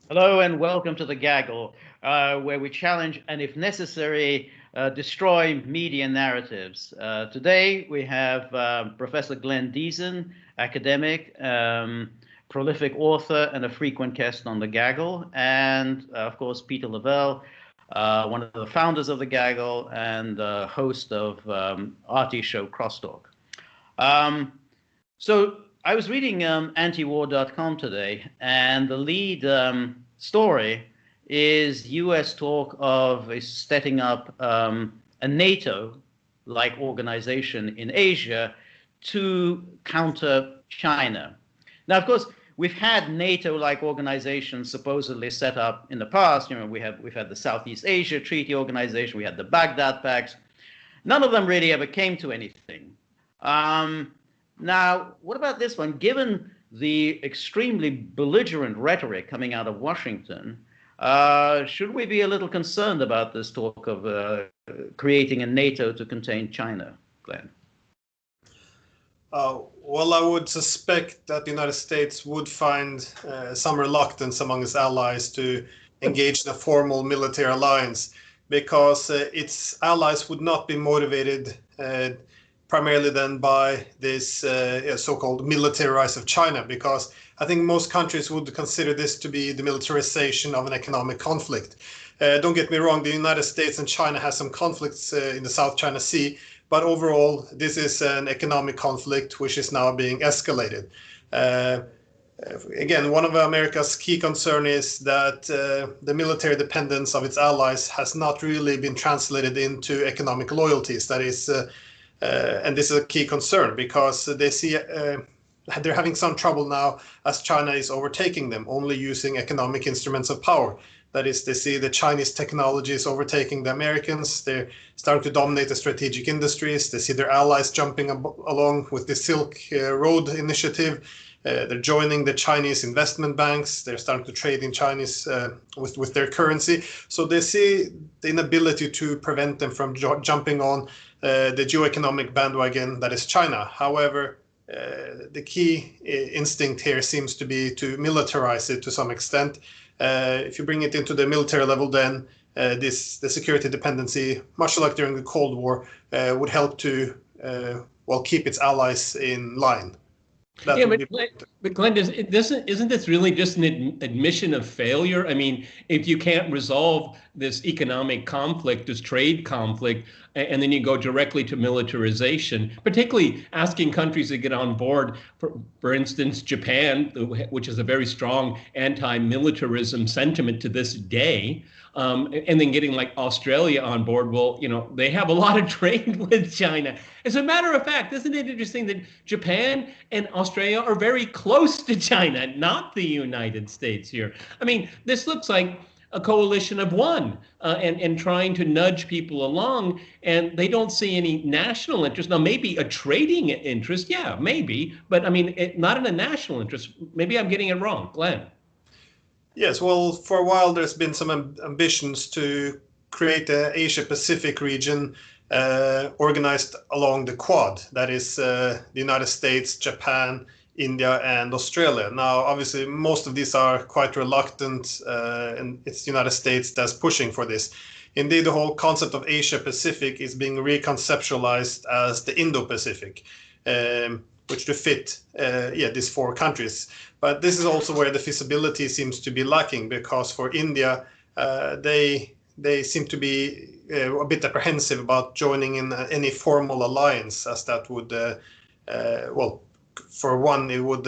Hello and welcome to the Gaggle, where we challenge and, if necessary, destroy media narratives. Today we have Professor Glenn Diesen, academic, prolific author, and a frequent guest on the Gaggle, and of course Peter Lavelle, one of the founders of the Gaggle and host of Artie's show Crosstalk. So I was reading antiwar.com today, and the lead story is U.S. talk of setting up a NATO-like organization in Asia to counter China. Now, of course, we've had NATO-like organizations supposedly set up in the past. You know, we've had the Southeast Asia Treaty Organization, we had the Baghdad Pacts. None of them really ever came to anything. Now, what about this one? Given the extremely belligerent rhetoric coming out of Washington, should we be a little concerned about this talk of creating a NATO to contain China, Glenn? Well, I would suspect that the United States would find some reluctance among its allies to engage in a formal military alliance, because its allies would not be motivated primarily then by this so-called military rise of China, because I think most countries would consider this to be the militarization of an economic conflict. Don't get me wrong, the United States and China has some conflicts in the South China Sea, but overall this is an economic conflict which is now being escalated. Again, one of America's key concern is that the military dependence of its allies has not really been translated into economic loyalties. That is, and this is a key concern, because they see they're having some trouble now as China is overtaking them, only using economic instruments of power. That is, they see the Chinese technology is overtaking the Americans. They're starting to dominate the strategic industries. They see their allies jumping along with the Silk Road initiative. They're joining the Chinese investment banks. They're starting to trade in Chinese with their currency. So they see the inability to prevent them from jumping on the geoeconomic bandwagon that is China. However, the key instinct here seems to be to militarize it to some extent. If you bring it into the military level, then the security dependency, much like during the Cold War, would help to keep its allies in line. But Glenn, isn't this really just an admission of failure? I mean, if you can't resolve this economic conflict, this trade conflict, and then you go directly to militarization, particularly asking countries to get on board, for instance, Japan, which has a very strong anti-militarism sentiment to this day, and then getting like Australia on board. Well, you know, they have a lot of trade with China. As a matter of fact, isn't it interesting that Japan and Australia are very close to China, not the United States here? I mean, this looks like a coalition of one, and trying to nudge people along, and they don't see any national interest. Now, maybe a trading interest, yeah, maybe, but I mean, not in a national interest. Maybe I'm getting it wrong, Glenn. Yes, well, for a while there's been some ambitions to create the Asia-Pacific region organized along the Quad. That is the United States, Japan, India, and Australia. Now, obviously, most of these are quite reluctant, and it's the United States that's pushing for this. Indeed, the whole concept of Asia-Pacific is being reconceptualized as the Indo-Pacific, which to fit these four countries. But this is also where the feasibility seems to be lacking, because for India, they seem to be a bit apprehensive about joining in any formal alliance, as that would, for one, it would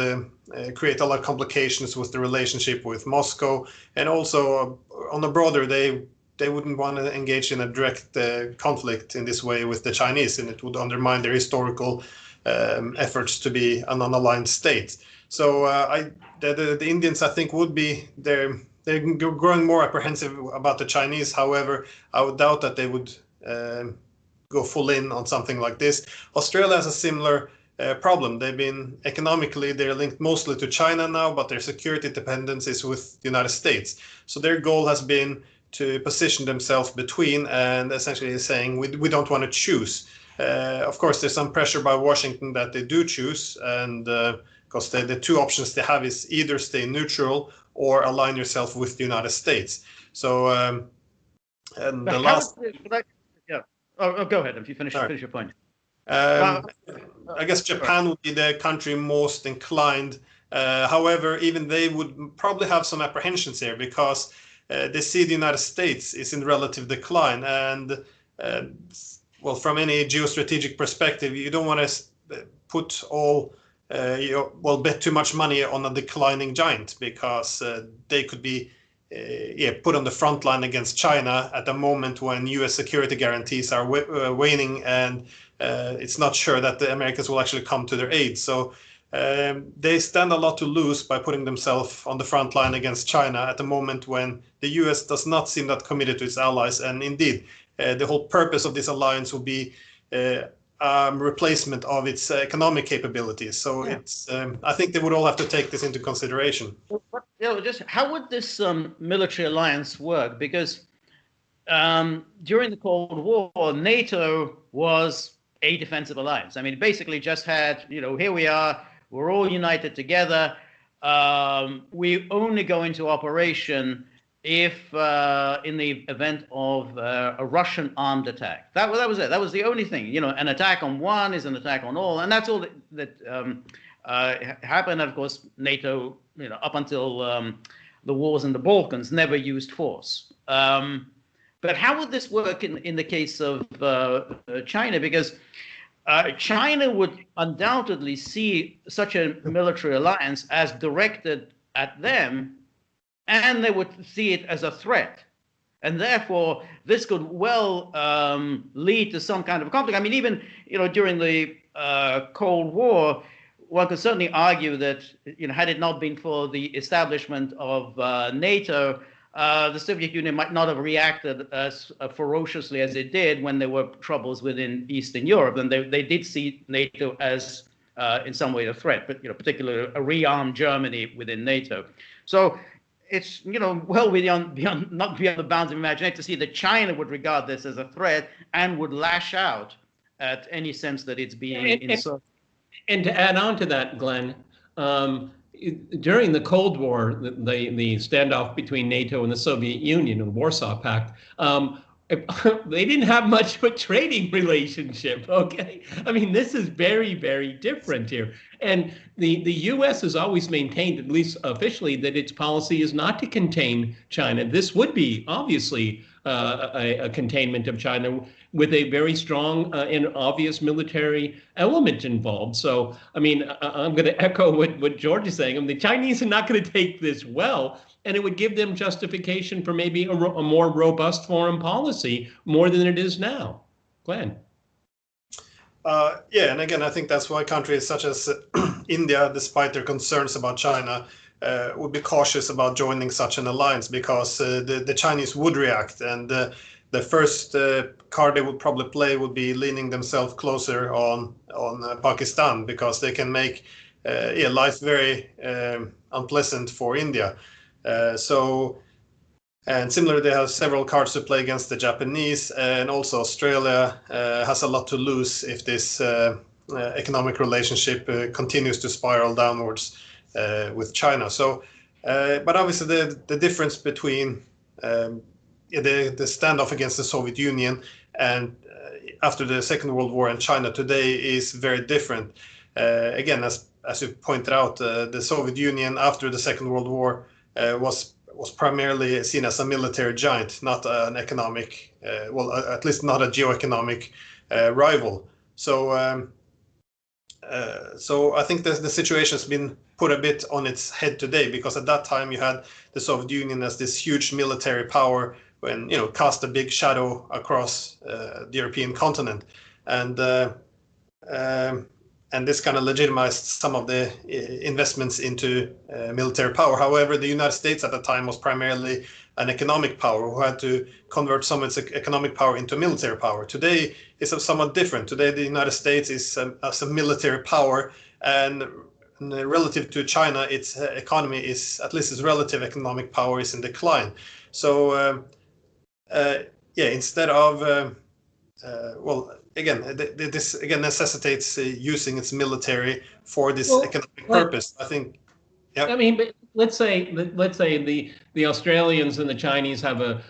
create a lot of complications with the relationship with Moscow, and also on a broader, they wouldn't want to engage in a direct conflict in this way with the Chinese, and it would undermine their historical efforts to be an unaligned state. So the Indians, I think, would be they're growing more apprehensive about the Chinese. However, I would doubt that they would go full in on something like this. Australia has a similar problem. They've been economically, they're linked mostly to China now, but their security dependence is with the United States. So their goal has been to position themselves between, and essentially saying we don't want to choose. Of course, there's some pressure by Washington that they do choose and because the two options they have is either stay neutral or align yourself with the United States. So, and the last. Yeah. Oh, go ahead if you finish your point. I guess Japan would be the country most inclined. However, even they would probably have some apprehensions here because they see the United States is in relative decline. And, well, from any geostrategic perspective, you don't want to put bet too much money on a declining giant because they could be put on the front line against China at a moment when US security guarantees are waning and it's not sure that the Americans will actually come to their aid. So they stand a lot to lose by putting themselves on the front line against China at a moment when the US does not seem that committed to its allies. And indeed, the whole purpose of this alliance will be replacement of its economic capabilities. So it's I think they would all have to take this into consideration. Just how would this military alliance work? Because during the Cold War, NATO was a defensive alliance. I mean, it basically just had, here we are, we're all united together. We only go into operation if in the event of a Russian armed attack. That was it. That was the only thing. An attack on one is an attack on all, and that's all that happened. And of course, NATO, up until the wars in the Balkans, never used force. But how would this work in the case of China? Because China would undoubtedly see such a military alliance as directed at them, and they would see it as a threat. And therefore, this could well lead to some kind of conflict. I mean, even during the Cold War, one could certainly argue that had it not been for the establishment of NATO, the Soviet Union might not have reacted as ferociously as it did when there were troubles within Eastern Europe, and they did see NATO as in some way a threat, but particularly a rearmed Germany within NATO. So it's well not beyond the bounds of imagination to see that China would regard this as a threat and would lash out at any sense that it's being insulted. And to add on to that, Glenn, during the Cold War, the standoff between NATO and the Soviet Union and the Warsaw Pact, they didn't have much of a trading relationship, okay? I mean, this is very, very different here. And the U.S. has always maintained, at least officially, that its policy is not to contain China. This would be, obviously, a containment of China with a very strong and obvious military element involved. So, I mean, I'm going to echo what George is saying. I mean, the Chinese are not going to take this well, and it would give them justification for maybe a more robust foreign policy more than it is now. Glenn. And again, I think that's why countries such as India, despite their concerns about China, would be cautious about joining such an alliance because the Chinese would react, and the first card they would probably play would be leaning themselves closer on Pakistan because they can make life very unpleasant for India. And similarly, they have several cards to play against the Japanese, and also Australia has a lot to lose if this economic relationship continues to spiral downwards with China. So, but obviously the difference between the standoff against the Soviet Union and after the Second World War and China today is very different. Again, as you pointed out, the Soviet Union after the Second World War was primarily seen as a military giant, not an economic, at least not a geoeconomic rival. So I think the situation has been put a bit on its head today, because at that time you had the Soviet Union as this huge military power when cast a big shadow across the European continent, and this kind of legitimized some of the investments into military power. However, the United States at the time was primarily an economic power who had to convert some of its economic power into military power. Today is somewhat different. Today, the United States is as a military power, and relative to China, its economy is, at least its relative economic power, is in decline. So, instead of again, this again necessitates using its military for this economic purpose. I think. Yep. I mean, but let's say the Australians and the Chinese have a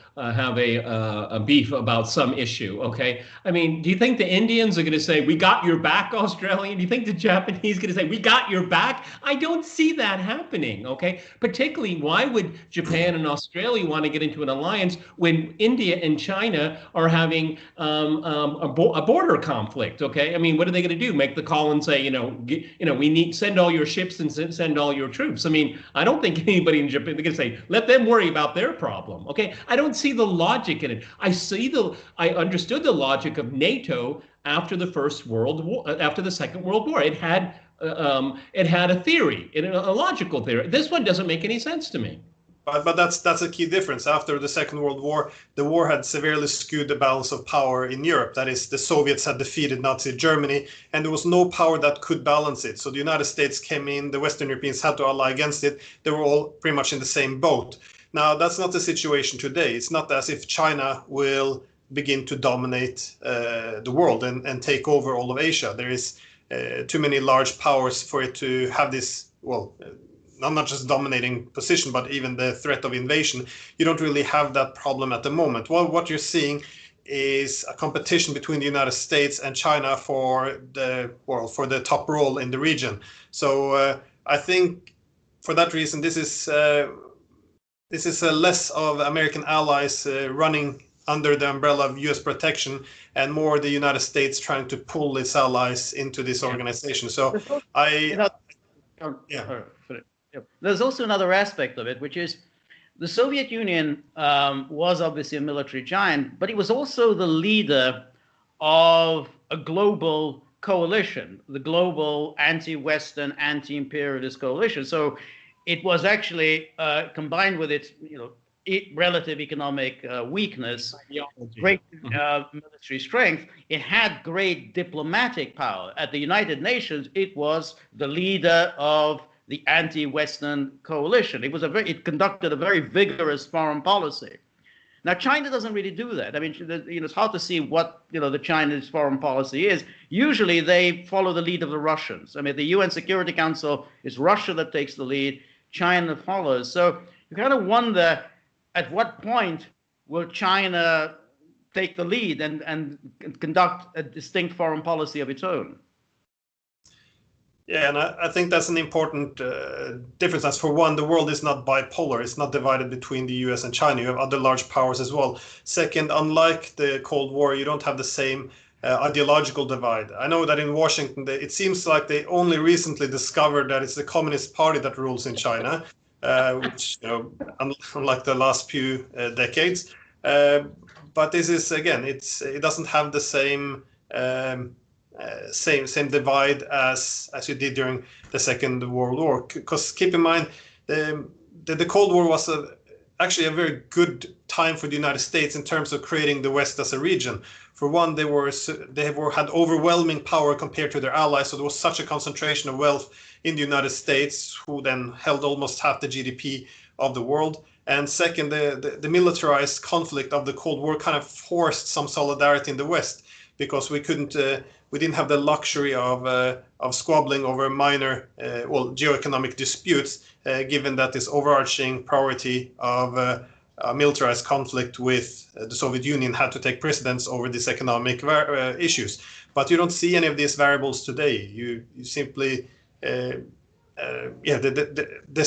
beef about some issue. Okay, I mean, do you think the Indians are going to say, "We got your back, Australian"? Do you think the Japanese are going to say, "We got your back"? I don't see that happening. Okay, particularly, why would Japan and Australia want to get into an alliance when India and China are having a border conflict? Okay, I mean, what are they going to do? Make the call and say, we need send all your ships and send all your troops? I mean, I don't think anybody in Japan, they're going to say, let them worry about their problem. Okay, I don't see the logic in it. I understood the logic of NATO after the First World War, after the Second World War. It had a theory, a logical theory. This one doesn't make any sense to me. But that's a key difference. After the Second World War, the war had severely skewed the balance of power in Europe. That is, the Soviets had defeated Nazi Germany, and there was no power that could balance it. So the United States came in, the Western Europeans had to ally against it. They were all pretty much in the same boat. Now, that's not the situation today. It's not as if China will begin to dominate the world and take over all of Asia. There is too many large powers for it to have this, not just dominating position, but even the threat of invasion. You don't really have that problem at the moment. Well, what you're seeing is a competition between the United States and China for the top role in the region. So I think for that reason, this is less of American allies running under the umbrella of U.S. protection, and more the United States trying to pull its allies into this organization. So There's also another aspect of it, which is the Soviet Union was obviously a military giant, but it was also the leader of a global coalition, the global anti-Western, anti-imperialist coalition. So it was actually combined with its, relative economic weakness, great military strength. It had great diplomatic power. At the United Nations, it was the leader of the anti-Western coalition. It conducted a very vigorous foreign policy. Now, China doesn't really do that. I mean, it's hard to see what the Chinese foreign policy is. Usually, they follow the lead of the Russians. I mean, the UN Security Council is Russia that takes the lead. China follows. So you kind of wonder, at what point will China take the lead and conduct a distinct foreign policy of its own? Yeah, and I think that's an important difference. As for one, the world is not bipolar. It's not divided between the US and China. You have other large powers as well. Second, unlike the Cold War, you don't have the same ideological divide. I know that in Washington, it seems like they only recently discovered that it's the Communist Party that rules in China, which, unlike the last few decades. But this is, again, it doesn't have the same same divide as you did during the Second World War. Because keep in mind, the Cold War was actually a very good time for the United States in terms of creating the West as a region. For one, they had overwhelming power compared to their allies, so there was such a concentration of wealth in the United States, who then held almost half the GDP of the world. And second, the militarized conflict of the Cold War kind of forced some solidarity in the West, because we didn't have the luxury of squabbling over minor geoeconomic disputes, given that this overarching priority of a militarized conflict with the Soviet Union had to take precedence over these economic issues. But you don't see any of these variables today. You simply there's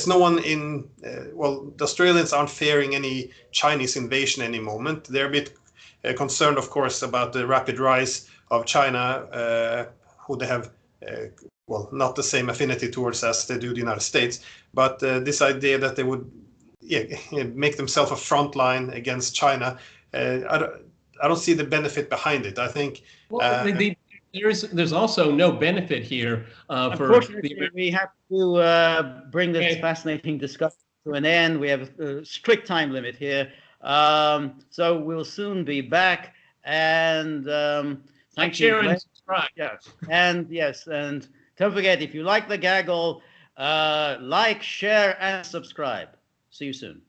no one in the Australians aren't fearing any Chinese invasion any moment. They're a bit concerned, of course, about the rapid rise of China, who they have not the same affinity towards as they do the United States, but this idea that they would make themselves a front line against China, I don't see the benefit behind it. I think there's also no benefit here. Unfortunately, we have to bring this fascinating discussion to an end. We have a strict time limit here. So we'll soon be back, and thank you. Share and subscribe. Yes, and don't forget, if you like the gaggle, like, share, and subscribe. See you soon.